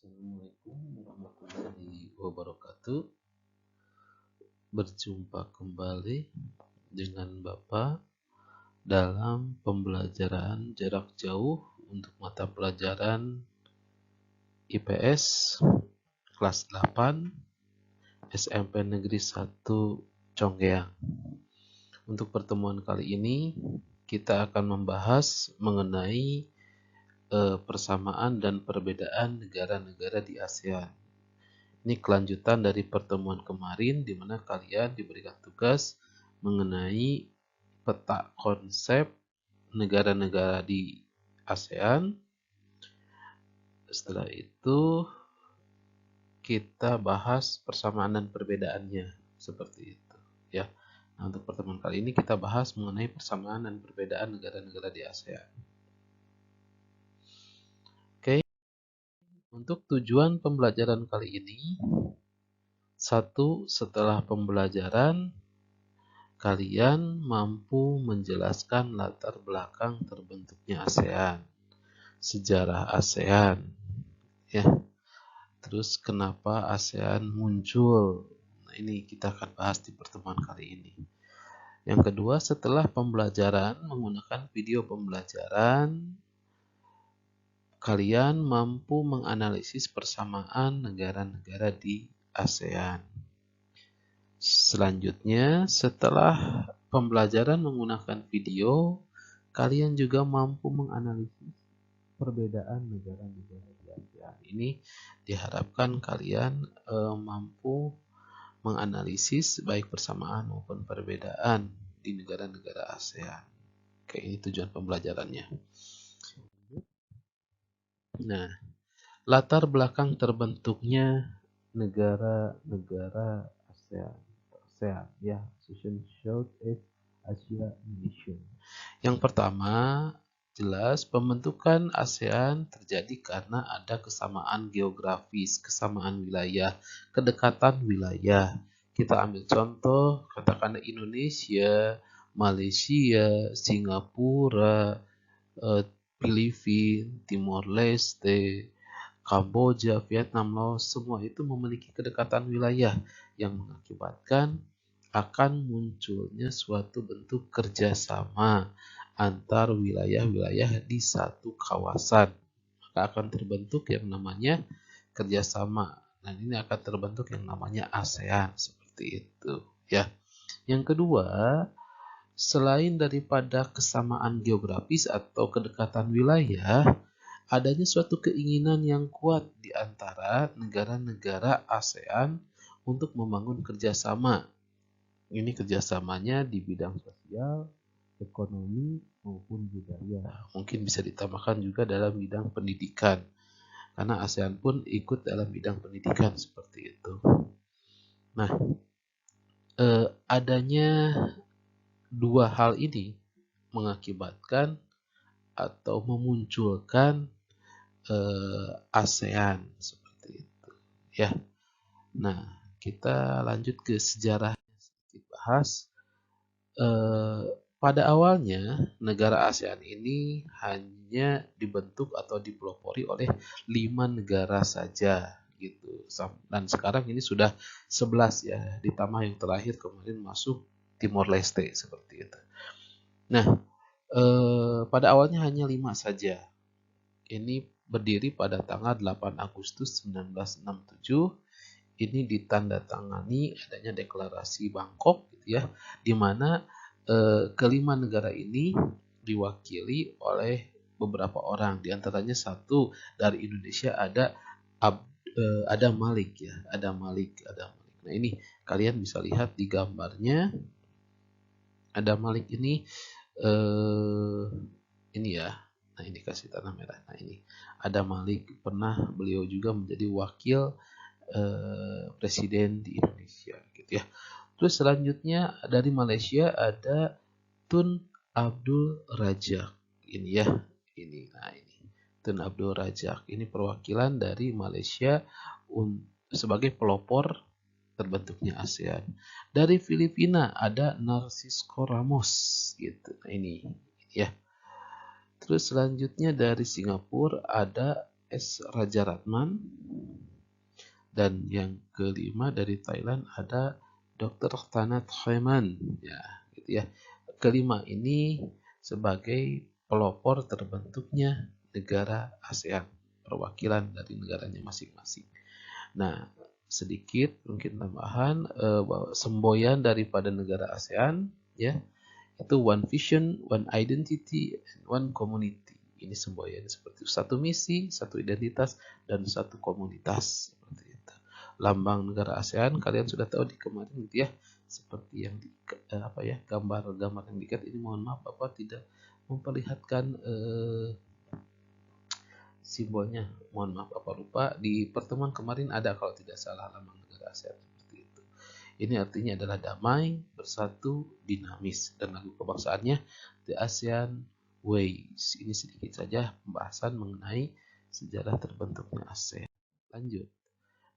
Assalamualaikum warahmatullahi wabarakatuh. Berjumpa kembali dengan Bapak dalam pembelajaran jarak jauh untuk mata pelajaran IPS kelas 8 SMP Negeri 1 Conggeang. Untuk pertemuan kali ini kita akan membahas mengenai persamaan dan perbedaan negara-negara di ASEAN. Ini kelanjutan dari pertemuan kemarin di mana kalian diberikan tugas mengenai peta konsep negara-negara di ASEAN. Setelah itu kita bahas persamaan dan perbedaannya seperti itu ya. Nah, untuk pertemuan kali ini kita bahas mengenai persamaan dan perbedaan negara-negara di ASEAN. Oke. Untuk tujuan pembelajaran kali ini, setelah pembelajaran kalian mampu menjelaskan latar belakang terbentuknya ASEAN, sejarah ASEAN, ya. Terus kenapa ASEAN muncul? Nah, ini kita akan bahas di pertemuan kali ini. Yang kedua, setelah pembelajaran menggunakan video pembelajaran, kalian mampu menganalisis persamaan negara-negara di ASEAN. Selanjutnya, setelah pembelajaran menggunakan video, kalian juga mampu menganalisis perbedaan negara-negara di ASEAN. Ini diharapkan kalian mampu menganalisis baik persamaan maupun perbedaan di negara-negara ASEAN. Oke, ini tujuan pembelajarannya. Nah, latar belakang terbentuknya negara-negara ASEAN, ya, Southeast Asia Nation. Yang pertama, jelas pembentukan ASEAN terjadi karena ada kesamaan geografis, kesamaan wilayah, kedekatan wilayah. Kita ambil contoh, katakanlah Indonesia, Malaysia, Singapura, Filipina, Timor Leste, Kamboja, Vietnam, Laos, semua itu memiliki kedekatan wilayah yang mengakibatkan akan munculnya suatu bentuk kerjasama antar wilayah-wilayah di satu kawasan. Maka akan terbentuk yang namanya kerjasama. Nah, ini akan terbentuk yang namanya ASEAN, seperti itu ya. Yang kedua, selain daripada kesamaan geografis atau kedekatan wilayah, adanya suatu keinginan yang kuat di antara negara-negara ASEAN untuk membangun kerjasama. Ini kerjasamanya di bidang sosial, ekonomi, maupun budaya. Mungkin bisa ditambahkan juga dalam bidang pendidikan, karena ASEAN pun ikut dalam bidang pendidikan seperti itu. Nah, adanya dua hal ini mengakibatkan atau memunculkan ASEAN seperti itu ya. Nah, kita lanjut ke sejarahnya sedikit bahas. Pada awalnya negara ASEAN ini hanya dibentuk atau dipelopori oleh 5 negara saja gitu. Dan sekarang ini sudah 11 ya, ditambah yang terakhir kemarin masuk Timor Leste seperti itu. Nah, pada awalnya hanya 5 saja. Ini berdiri pada tanggal 8 Agustus 1967. Ini ditandatangani adanya deklarasi Bangkok gitu ya, di mana kelima negara ini diwakili oleh beberapa orang. Di antaranya satu dari Indonesia ada Malik ya, ada Malik. Nah, ini kalian bisa lihat di gambarnya. Ada Malik ini ya. Nah, ini kasih tanah merah. Nah, ini ada Malik, pernah beliau juga menjadi wakil presiden di Indonesia gitu ya. Terus selanjutnya dari Malaysia ada Tun Abdul Razak. Ini ya. Nah, ini Tun Abdul Razak. Ini perwakilan dari Malaysia sebagai pelopor terbentuknya ASEAN. Dari Filipina ada Narcisco Ramos gitu. Nah, ini ya. Terus selanjutnya dari Singapura ada S. Raja Ratman. Dan yang kelima dari Thailand ada Dr. Thanat Khoeman. Ya, gitu ya. Kelima ini sebagai pelopor terbentuknya negara ASEAN, perwakilan dari negaranya masing-masing. Nah, sedikit mungkin tambahan bahwa semboyan daripada negara ASEAN ya itu one vision, one identity, and one community. Ini semboyan seperti itu. Satu misi, satu identitas, dan satu komunitas. Seperti itu. Lambang negara ASEAN kalian sudah tahu di kemarin gitu ya. Seperti yang di gambar-gambar yang diikat ini, mohon maaf Bapak tidak memperlihatkan simbolnya. Mohon maaf Bapak lupa. Di pertemuan kemarin ada kalau tidak salah lambang negara ASEAN seperti itu. Ini artinya adalah damai, bersatu, dinamis, dan lagu kebangsaannya The ASEAN Ways. Ini sedikit saja pembahasan mengenai sejarah terbentuknya ASEAN. Lanjut.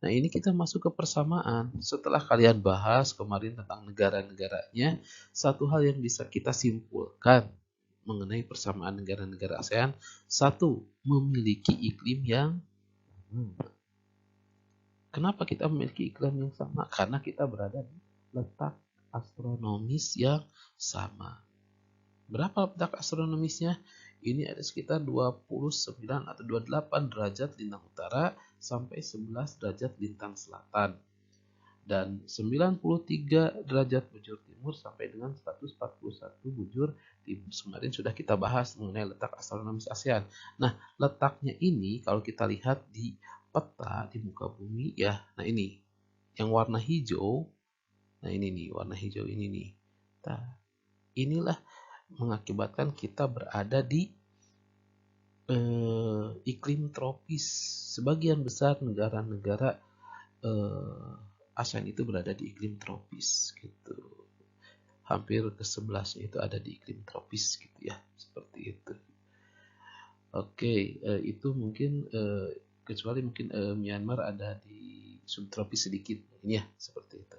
Nah, ini kita masuk ke persamaan. Setelah kalian bahas kemarin tentang negara-negaranya, satu hal yang bisa kita simpulkan mengenai persamaan negara-negara ASEAN, satu, memiliki iklim yang Kenapa kita memiliki iklim yang sama? Karena kita berada di letak astronomis yang sama. Berapa letak astronomisnya? Ini ada sekitar 29 atau 28 derajat lintang utara sampai 11 derajat lintang selatan. Dan 93 derajat bujur timur sampai dengan 141 bujur timur. Kemarin sudah kita bahas mengenai letak astronomis ASEAN. Nah, letaknya ini kalau kita lihat di peta di muka bumi ya. Nah, ini yang warna hijau. Nah, ini nih warna hijau ini nih. Nah, inilah mengakibatkan kita berada di iklim tropis. Sebagian besar negara-negara ASEAN itu berada di iklim tropis gitu. Hampir ke-11-nya itu ada di iklim tropis gitu ya. Seperti itu. Oke, itu mungkin kecuali mungkin Myanmar ada di subtropis sedikit ya, seperti itu.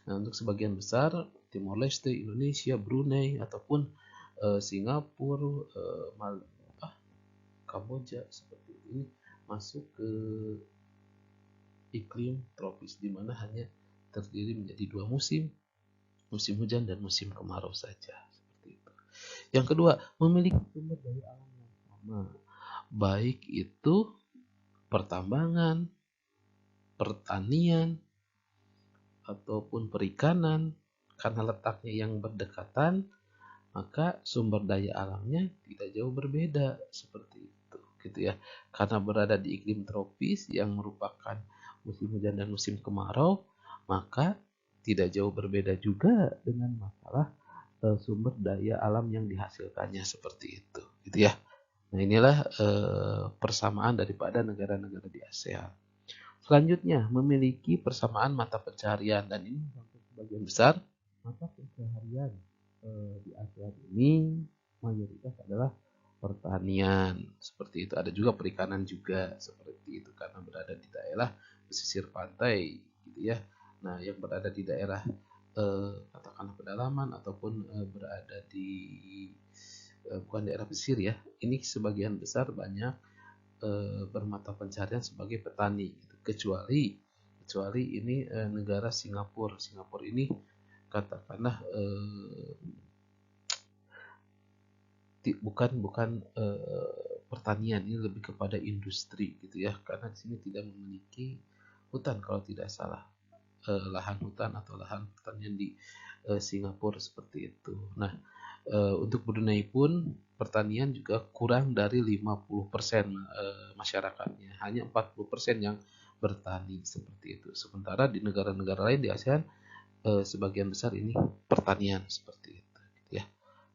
Nah, untuk sebagian besar Timor Leste, Indonesia, Brunei ataupun Singapura, Kamboja seperti ini masuk ke iklim tropis di mana hanya terdiri menjadi dua musim, musim hujan dan musim kemarau saja. Seperti itu. Yang kedua, memiliki sumber daya alam yang sama, baik itu pertambangan, pertanian, ataupun perikanan. Karena letaknya yang berdekatan, maka sumber daya alamnya tidak jauh berbeda seperti itu, gitu ya. Karena berada di iklim tropis yang merupakan musim hujan dan musim kemarau, maka tidak jauh berbeda juga dengan masalah sumber daya alam yang dihasilkannya seperti itu, gitu ya. Nah, inilah persamaan daripada negara-negara di ASEAN. Selanjutnya, memiliki persamaan mata pencaharian, dan ini sampai sebagian besar mata pencaharian di ASEAN ini mayoritas adalah pertanian seperti itu. Ada juga perikanan juga seperti itu karena berada di daerah pesisir pantai gitu ya. Nah, yang berada di daerah katakanlah pedalaman ataupun berada di bukan daerah pesisir ya. Ini sebagian besar banyak bermata pencaharian sebagai petani gitu. Kecuali ini negara Singapura. Singapura ini katakanlah bukan pertanian, ini lebih kepada industri gitu ya, karena di sini tidak memiliki hutan kalau tidak salah, lahan hutan atau lahan pertanian di Singapura seperti itu. Nah, untuk Brunei pun pertanian juga kurang dari 50% masyarakatnya, hanya 40% yang bertani seperti itu. Sementara di negara-negara lain di ASEAN sebagian besar ini pertanian seperti itu gitu ya.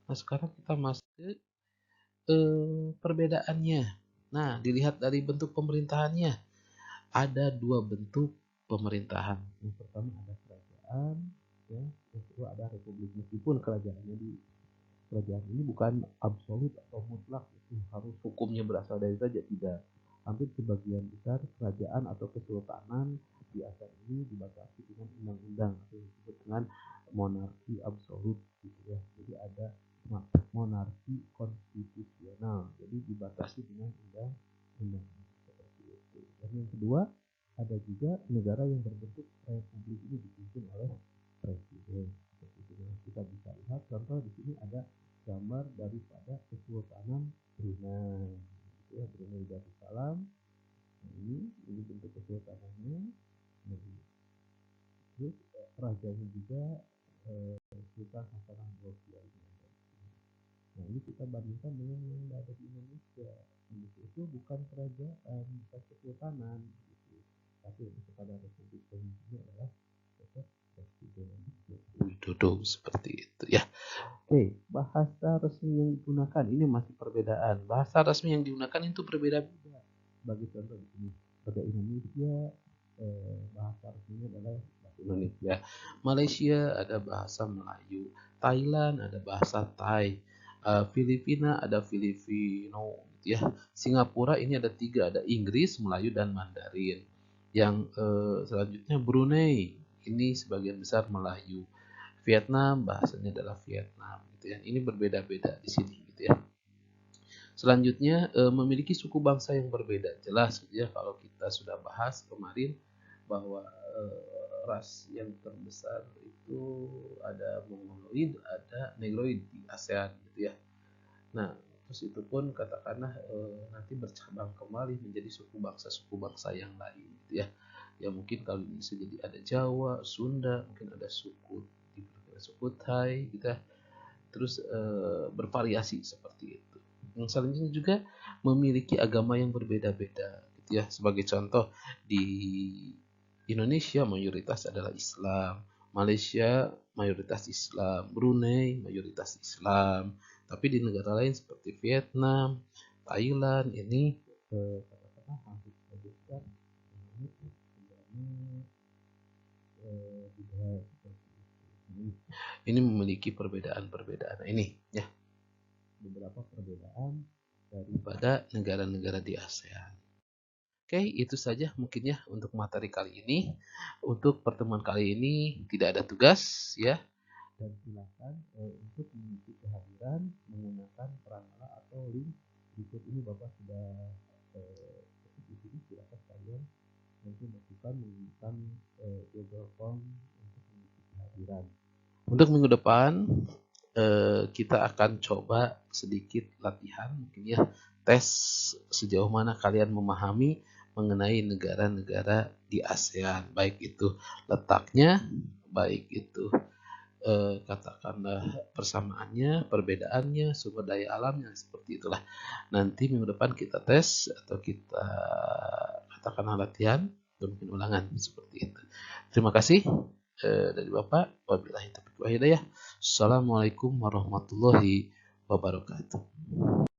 Nah, sekarang kita masuk ke perbedaannya. Nah, dilihat dari bentuk pemerintahannya. Ada dua bentuk pemerintahan. Yang pertama ada kerajaan, ya. Yang kedua ada republik. Meskipun kerajaan ini bukan absolut atau mutlak, itu harus hukumnya berasal dari saja, tidak. Hampir sebagian besar kerajaan atau kesultanan di ASEAN ini dibatasi dengan undang-undang atau disebut dengan monarki absolut gitu ya. Jadi ada monarki konstitusional, jadi dibatasi dengan undang-undang kedua, ada juga negara yang berbentuk republik ini dipimpin oleh presiden. Seperti itu. Kita bisa lihat contoh di sini ada gambar daripada Kesultanan Brunei. Ya, Brunei Darussalam. Nah, ini bentuk kesultanannya. Terus rajanya juga Sultan Hasanah Bolkiah. Nah, ini kita bandingkan dengan yang ada di Indonesia. Indonesia itu bukan kerajaan, bukan kesultanan, gitu. Tapi kepada Republik Indonesia adalah Presiden Joko Widodo, seperti itu ya. Oke, bahasa resmi yang digunakan ini masih perbedaan. Bahasa resmi yang digunakan itu berbeda-beda. Bagi contoh di sini, pada Indonesia bahasa resminya adalah bahasa Indonesia. Malaysia ada bahasa Melayu. Thailand ada bahasa Thai. Filipina ada Filipino, gitu ya. Singapura ini ada 3, ada Inggris, Melayu, dan Mandarin. Yang selanjutnya Brunei ini sebagian besar Melayu. Vietnam bahasanya adalah Vietnam, gitu ya. Ini berbeda-beda di sini, gitu ya. Selanjutnya memiliki suku bangsa yang berbeda. Jelas, gitu ya, kalau kita sudah bahas kemarin bahwa ras yang terbesar itu ada Mongoloid, ada Negroid di ASEAN, gitu ya. Nah, terus itu pun katakanlah nanti bercabang kembali menjadi suku bangsa yang lain, gitu ya. Ya mungkin kalau bisa jadi ada Jawa, Sunda, mungkin ada suku Thai, gitu ya. Terus bervariasi seperti itu. Yang selanjutnya juga memiliki agama yang berbeda-beda, gitu ya. Sebagai contoh di Indonesia mayoritas adalah Islam, Malaysia mayoritas Islam, Brunei mayoritas Islam. Tapi di negara lain seperti Vietnam, Thailand ini katakanlah hampir sebagian besar budaya seperti itu. Ini memiliki perbedaan-perbedaan. Nah, ini ya beberapa perbedaan daripada negara-negara di ASEAN. Oke, itu saja mungkin ya untuk materi kali ini. Untuk pertemuan kali ini tidak ada tugas ya. Dan silakan untuk mengisi kehadiran menggunakan Pranala atau link berikut ini Bapak sudah di sini. Silakan kalian nanti masukkan menggunakan Google Form untuk mengisi kehadiran. Untuk minggu depan kita akan coba sedikit latihan mungkin ya, tes sejauh mana kalian memahami mengenai negara-negara di ASEAN, baik itu letaknya, baik itu katakanlah persamaannya, perbedaannya, sumber daya alamnya, seperti itulah. Nanti minggu depan kita tes atau kita katakanlah latihan atau mungkin ulangan seperti itu. Terima kasih dari Bapak. Wabillahi taufiq wal hidayah. Assalamualaikum warahmatullahi wabarakatuh.